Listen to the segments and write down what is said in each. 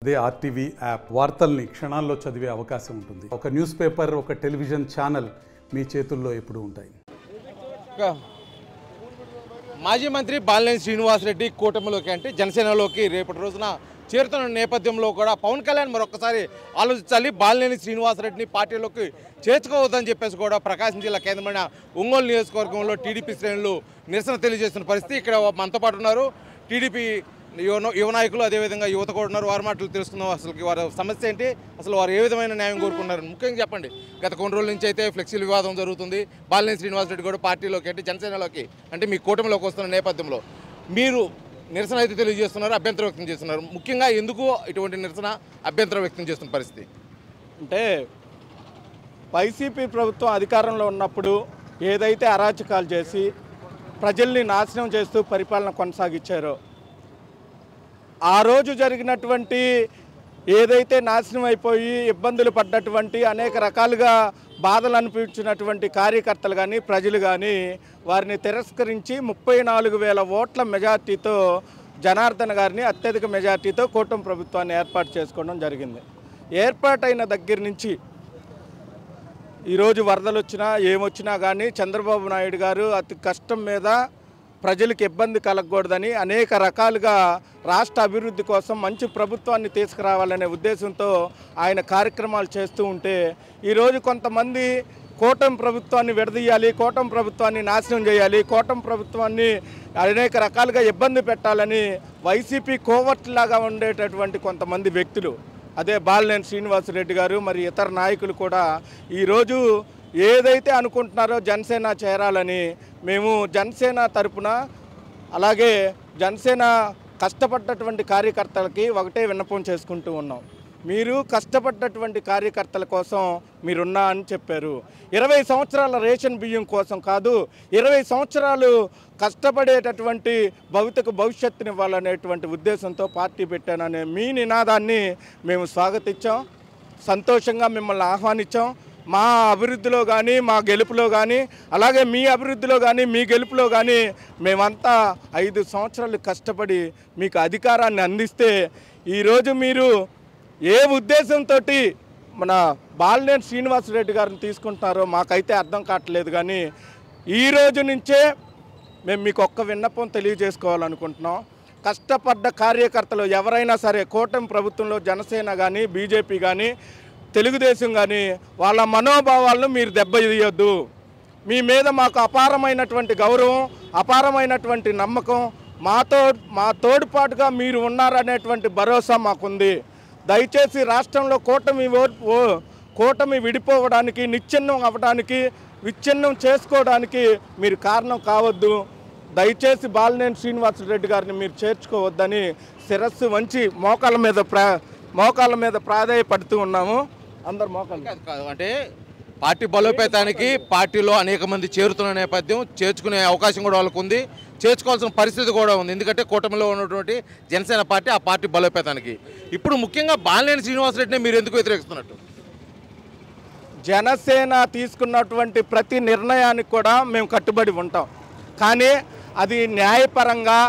అదే RTV app వార్తల్ని క్షణాల్లో చదివే అవకాశం ఉంటుంది. ఒక న్యూస్ పేపర్, ఒక టెలివిజన్ ఛానల్ మీ చేతుల్లో ఎప్పుడూ ఉంటాయి. మాజీ మంత్రి బాలినేని శ్రీనివాసరెడ్డి కూటమిలోకి అంటే జనసేనలోకి రేపటి రోజున చేరుతున్న నేపథ్యంలో కూడా పవన్ కళ్యాణ్ మరొకసారి ఆలోచించాలి. బాలినేని శ్రీనివాసరెడ్డిని పార్టీలోకి చేర్చుకోవద్దని చెప్పేసి కూడా ప్రకాశం జిల్లా కేంద్రమైన ఒంగోలు నియోజకవర్గంలో టీడీపీ శ్రేణులు నిరసన తెలియజేస్తున్న పరిస్థితి. ఇక్కడ మనతో పాటు ఉన్నారు టీడీపీ యువ నాయకులు, అదేవిధంగా యువత కూడా ఉన్నారు. వారి మాటలు తెలుసుకుందాం. అసలు వారి సమస్య ఏంటి, అసలు వారు ఏ విధమైన న్యాయం కోరుకున్నారు, ముఖ్యంగా చెప్పండి. గత కొన్ని రోజుల నుంచి అయితే ఫ్లెక్సీల వివాదం జరుగుతుంది. బాలినేని శ్రీనివాసరెడ్డి కూడా పార్టీలోకి అంటే జనసేనలోకి అంటే మీ కూటమిలోకి వస్తున్న నేపథ్యంలో మీరు నిరసన అయితే తెలియజేస్తున్నారు, అభ్యంతరం వ్యక్తం చేస్తున్నారు. ముఖ్యంగా ఎందుకు ఇటువంటి నిరసన, అభ్యంతరం వ్యక్తం చేస్తున్న పరిస్థితి అంటే వైసీపీ ప్రభుత్వం అధికారంలో ఉన్నప్పుడు ఏదైతే అరాచకాలు చేసి ప్రజల్ని నాశనం చేస్తూ పరిపాలన కొనసాగించారో, ఆ రోజు జరిగినటువంటి ఏదైతే నాశనం అయిపోయి ఇబ్బందులు పడ్డటువంటి అనేక రకాలుగా బాధలు అనిపించినటువంటి కార్యకర్తలు కానీ ప్రజలు కానీ వారిని తిరస్కరించి 34,000 ఓట్ల మెజార్టీతో జనార్దన్ గారిని అత్యధిక మెజార్టీతో కూటమి ప్రభుత్వాన్ని ఏర్పాటు చేసుకోవడం జరిగింది. ఏర్పాటైన దగ్గర నుంచి ఈరోజు వరదలు వచ్చినా ఏమొచ్చినా కానీ చంద్రబాబు నాయుడు గారు అతి కష్టం మీద ప్రజలకు ఇబ్బంది కలగకూడదని అనేక రకాలుగా రాష్ట్ర అభివృద్ధి కోసం మంచి ప్రభుత్వాన్ని తీసుకురావాలనే ఉద్దేశంతో ఆయన కార్యక్రమాలు చేస్తూ ఉంటే ఈరోజు కొంతమంది కూటమి ప్రభుత్వాన్ని విడదీయాలి, కూటమి ప్రభుత్వాన్ని నాశనం చేయాలి, కూటమి ప్రభుత్వాన్ని అనేక రకాలుగా ఇబ్బంది పెట్టాలని వైసీపీ కోవర్ట్లాగా ఉండేటటువంటి కొంతమంది వ్యక్తులు, అదే బాలినేని శ్రీనివాసరెడ్డి గారు మరి ఇతర నాయకులు కూడా ఈరోజు ఏదైతే అనుకుంటున్నారో జనసేన చేరాలని మేము జనసేన తరపున అలాగే జనసేన కష్టపడ్డటువంటి కార్యకర్తలకి ఒకటే విన్నపం చేసుకుంటూ ఉన్నాం. మీరు కష్టపడ్డటువంటి కార్యకర్తల కోసం మీరున్నా అని చెప్పారు. 20 సంవత్సరాల రేషన్ బియ్యం కోసం కాదు, 20 సంవత్సరాలు కష్టపడేటటువంటి భవిష్యత్తుని ఇవ్వాలనేటువంటి ఉద్దేశంతో పార్టీ పెట్టాననే మీ నినాదాన్ని మేము స్వాగతించాం, సంతోషంగా మిమ్మల్ని ఆహ్వానించాం. మా అభివృద్ధిలో కానీ మా గెలుపులో కానీ అలాగే మీ అభివృద్ధిలో కానీ మీ గెలుపులో కానీ మేమంతా 5 సంవత్సరాలు కష్టపడి మీకు అధికారాన్ని అందిస్తే ఈరోజు మీరు ఏ ఉద్దేశంతో మన బాలినేని శ్రీనివాసరెడ్డి గారిని తీసుకుంటున్నారో మాకైతే అర్థం కావట్లేదు. కానీ ఈరోజు నుంచే మేము మీకు ఒక్క విన్నపం తెలియజేసుకోవాలనుకుంటున్నాం. కష్టపడ్డ కార్యకర్తలు ఎవరైనా సరే కూటమి ప్రభుత్వంలో జనసేన కానీ బీజేపీ కానీ తెలుగుదేశం కానీ వాళ్ళ మనోభావాలను మీరు దెబ్బతీయొద్దు. మీ మీద మాకు అపారమైనటువంటి గౌరవం, అపారమైనటువంటి నమ్మకం, మా తోడ్పాటుగా మీరు ఉన్నారనేటువంటి భరోసా మాకుంది. దయచేసి రాష్ట్రంలో కూటమి విడిపోవడానికి, నిచ్ఛిన్నం అవ్వడానికి, విచ్ఛిన్నం చేసుకోవడానికి మీరు కారణం కావద్దు. దయచేసి బాలినేని శ్రీనివాసరెడ్డి గారిని మీరు చేర్చుకోవద్దని శిరస్సు వంచి మోకాళ్ళ మీద ప్రాధాయపడుతూ ఉన్నాము. అందరు మోకాళ్ళు అంటే పార్టీ బలోపేతానికి పార్టీలో అనేక మంది చేరుతున్న నేపథ్యం, చేర్చుకునే అవకాశం కూడా వాళ్ళకు ఉంది, చేర్చుకోవాల్సిన పరిస్థితి కూడా ఉంది. ఎందుకంటే కూటమిలో ఉన్నటువంటి జనసేన పార్టీ ఆ పార్టీ బలోపేతానికి ఇప్పుడు ముఖ్యంగా బాలినేని శ్రీనివాసరెడ్డిని మీరు ఎందుకు వ్యతిరేకిస్తున్నట్టు? జనసేన తీసుకున్నటువంటి ప్రతి నిర్ణయానికి కూడా మేము కట్టుబడి ఉంటాం. కానీ అది న్యాయపరంగా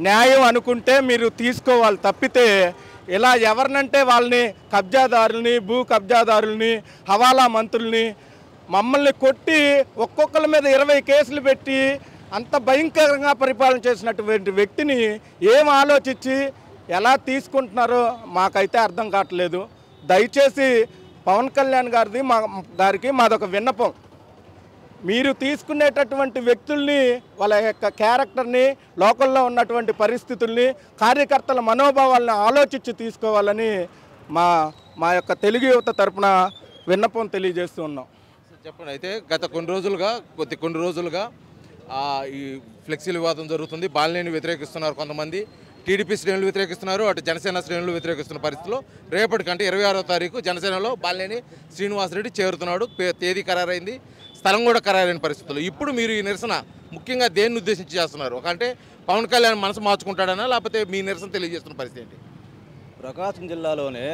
న్యాయం అనుకుంటే మీరు తీసుకోవాలి తప్పితే ఇలా ఎవరినంటే వాళ్ళని కబ్జాదారుల్ని, భూ కబ్జాదారుల్ని, హవాలా మంత్రుల్ని మమ్మల్ని కొట్టి ఒక్కొక్కరి మీద 20 కేసులు పెట్టి అంత భయంకరంగా పరిపాలన చేసినటువంటి వ్యక్తిని ఏం ఆలోచించి ఎలా తీసుకుంటున్నారో మాకైతే అర్థం కావట్లేదు. దయచేసి పవన్ కళ్యాణ్ గారికి మాదొక విన్నపం, మీరు తీసుకునేటటువంటి వ్యక్తుల్ని వాళ్ళ యొక్క క్యారెక్టర్ని, లోకల్లో ఉన్నటువంటి పరిస్థితుల్ని, కార్యకర్తల మనోభావాలను ఆలోచించి తీసుకోవాలని మా యొక్క తెలుగు యువత తరపున విన్నపం తెలియజేస్తూ ఉన్నాం. చెప్పండి. అయితే గత కొన్ని రోజులుగా ఈ ఫ్లెక్సీల వివాదం జరుగుతుంది. బాలినేని వ్యతిరేకిస్తున్నారు కొంతమంది, టీడీపీ శ్రేణులు వ్యతిరేకిస్తున్నారు, అటు జనసేన శ్రేణులు వ్యతిరేకిస్తున్న పరిస్థితిలో రేపటికంటే 26వ తారీఖు జనసేనలో బాలినేని శ్రీనివాసరెడ్డి చేరుతున్నాడు. తేదీ ఖరారైంది, స్థలం కూడా ఖరారైన పరిస్థితుల్లో ఇప్పుడు మీరు ఈ నిరసన ముఖ్యంగా దేన్ని ఉద్దేశించి చేస్తున్నారు? అంటే పవన్ కళ్యాణ్ మనసు మార్చుకుంటాడనా, లేకపోతే మీ నిరసన తెలియజేస్తున్న పరిస్థితి ఏంటి? ప్రకాశం జిల్లాలోనే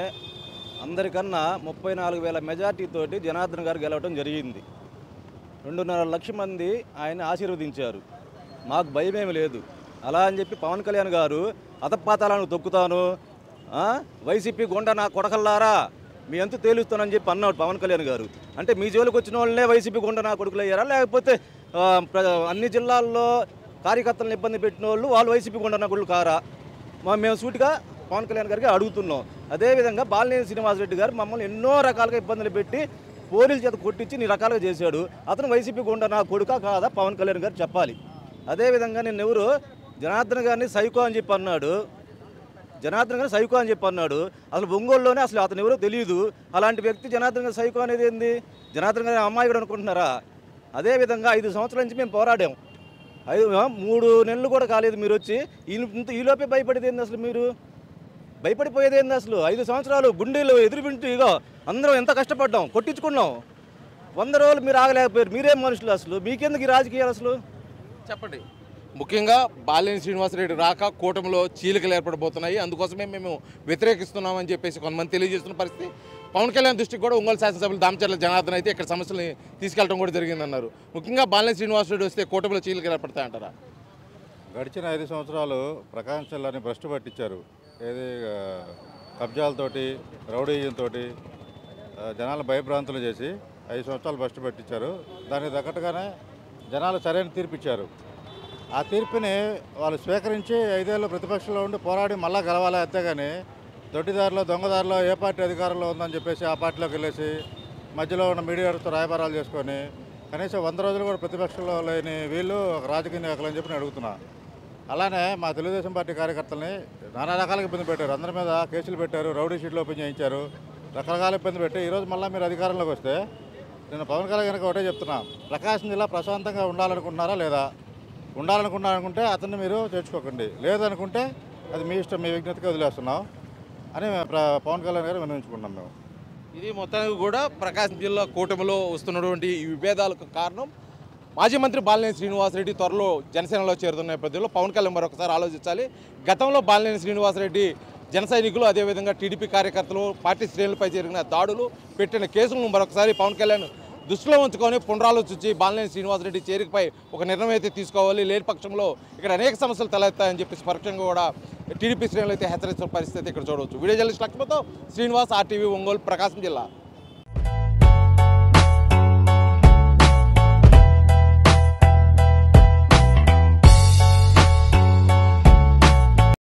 అందరికన్నా 34,000 మెజార్టీతోటి జనార్దన్ గారు గెలవడం జరిగింది. 2.5 లక్షల మంది ఆయన ఆశీర్వదించారు. మాకు భయమేమి లేదు. అలా అని చెప్పి పవన్ కళ్యాణ్ గారు అధపాతాలను తొక్కుతాను, వైసీపీ గుండా నా కొడకల్లారా మీ ఎంత తేలుస్తానని చెప్పి అన్నాడు పవన్ కళ్యాణ్ గారు. అంటే మీ జోలికి వచ్చిన వాళ్ళనే వైసీపీ గుండా నా కొడుకులు అయ్యారా, లేకపోతే అన్ని జిల్లాల్లో కార్యకర్తలను ఇబ్బంది పెట్టిన వాళ్ళు వైసీపీ గుండా నా కొడుకులు కారా? మేము సూటిగా పవన్ కళ్యాణ్ గారికి అడుగుతున్నాం. అదేవిధంగా బాలినేని శ్రీనివాసరెడ్డి గారు మమ్మల్ని ఎన్నో రకాలుగా ఇబ్బందులు పెట్టి పోలీల చేత కొట్టించి నీ రకాలుగా చేశాడు. అతను వైసీపీ గుండా నా కొడుకా కాదా పవన్ కళ్యాణ్ గారు చెప్పాలి. అదేవిధంగా నేను ఎవరు జనార్దన్ గారిని సైకో అని చెప్పి అన్నాడు. జనార్దన్ గారిని సైకో అని చెప్పి అన్నాడు. అసలు ఒంగోలులోనే అసలు అతను ఎవరో తెలియదు. అలాంటి వ్యక్తి జనార్దన్ గారి సైకో అనేది ఏంది? జనార్దన్ గారి అమ్మాయి కూడా అనుకుంటున్నారా? అదేవిధంగా 5 సంవత్సరాల నుంచి మేము పోరాడాం. 3 నెలలు కూడా కాలేదు మీరు వచ్చి ఈలోపే భయపడేది ఏంది? అసలు మీరు భయపడిపోయేది ఏంది? అసలు 5 సంవత్సరాలు గుండెలు ఎదురువింటూ ఇగో అందరం ఎంత కష్టపడ్డాం, కొట్టించుకున్నాం. 100 రోజులు మీరు ఆగలేకపోయారు. మీరేం మనుషులు? అసలు మీకెందుకు ఈ రాజకీయాలు? అసలు చెప్పండి. ముఖ్యంగా బాలినేని శ్రీనివాసరెడ్డి రాక కూటమిలో చీలికలు ఏర్పడబోతున్నాయి, అందుకోసమే మేము వ్యతిరేకిస్తున్నామని చెప్పేసి కొంతమంది తెలియజేస్తున్న పరిస్థితి. పవన్ కళ్యాణ్ దృష్టికి కూడా ఒంగోలు శాసనసభ్యులు దామచర్ల జనార్దన్ అయితే ఇక్కడ సమస్యల్ని తీసుకెళ్లడం కూడా జరిగిందన్నారు. ముఖ్యంగా బాలినేని శ్రీనివాసరెడ్డి వస్తే కూటమిలో చీలికలు ఏర్పడతాయంటారా? గడిచిన 5 సంవత్సరాలు ప్రకాశం జిల్లాని భ్రష్టు పట్టించారు. ఏది కబ్జాలతోటి రౌడీయంతో జనాలు భయభ్రాంతులు చేసి 5 సంవత్సరాలు భ్రష్టు పట్టించారు. దానికి తగ్గట్టుగానే జనాలు సరైన తీర్పు ఇచ్చారు. ఆ తీర్పుని వాళ్ళు స్వీకరించి 5 ఏళ్ళు ప్రతిపక్షంలో ఉండి పోరాడి మళ్ళా గెలవాలి. అంతేగాని దొడ్డిదారిలో దొంగదారిలో ఏ పార్టీ అధికారంలో ఉందని చెప్పేసి ఆ పార్టీలోకి వెళ్ళేసి మధ్యలో ఉన్న మీడియాతో రాయబారాలు చేసుకొని కనీసం 100 రోజులు కూడా ప్రతిపక్షంలో లేని వీళ్ళు ఒక రాజకీయ నాయకులు అని చెప్పి నేను అడుగుతున్నా. అలానే మా తెలుగుదేశం పార్టీ కార్యకర్తల్ని నానా రకాలుగా ఇబ్బంది పెట్టారు. అందరి మీద కేసులు పెట్టారు, రౌడీ షీట్లు ఓపెన్ చేయించారు, రకరకాల ఇబ్బంది పెట్టి ఈరోజు మళ్ళీ మీరు అధికారంలోకి వస్తే నేను పవన్ కళ్యాణ్ గారికి ఒకటే చెప్తున్నా, ప్రకాశం జిల్లా ప్రశాంతంగా ఉండాలనుకుంటున్నారా లేదా? ఉండాలనుకుంటే అతన్ని మీరు చేర్చుకోకండి, లేదనుకుంటే అది మీ ఇష్టం, మీ విజ్ఞతగా వదిలేస్తున్నాం అని పవన్ కళ్యాణ్ గారు విన్నవించుకుంటున్నాం మేము. ఇది మొత్తానికి కూడా ప్రకాశం జిల్లా కూటమిలో వస్తున్నటువంటి ఈ విభేదాలకు కారణం మాజీ మంత్రి బాలినేని శ్రీనివాసరెడ్డి త్వరలో జనసేనలో చేరుతున్న నేపథ్యంలో పవన్ కళ్యాణ్ మరొకసారి ఆలోచించాలి. గతంలో బాలినేని శ్రీనివాసరెడ్డి జన సైనికులు అదేవిధంగా టీడీపీ కార్యకర్తలు పార్టీ శ్రేణులపై జరిగిన దాడులు పెట్టిన కేసులను మరొకసారి పవన్ కళ్యాణ్ దృష్టిలో ఉంచుకొని పునరాలోచించి బాలినేని శ్రీనివాసరెడ్డి చేరికపై ఒక నిర్ణయం అయితే తీసుకోవాలి. లేని పక్షంలో ఇక్కడ అనేక సమస్యలు తలెత్తాయని చెప్పేసి పరోక్షంగా కూడా టీడీపీ శ్రేణులు అయితే హెచ్చరించిన పరిస్థితి ఇక్కడ చూడవచ్చు. వీడియో జర్నలిస్ట్ లక్ష్మణ్తో శ్రీనివాస్, RTV ఒంగోలు, ప్రకాశం జిల్లా.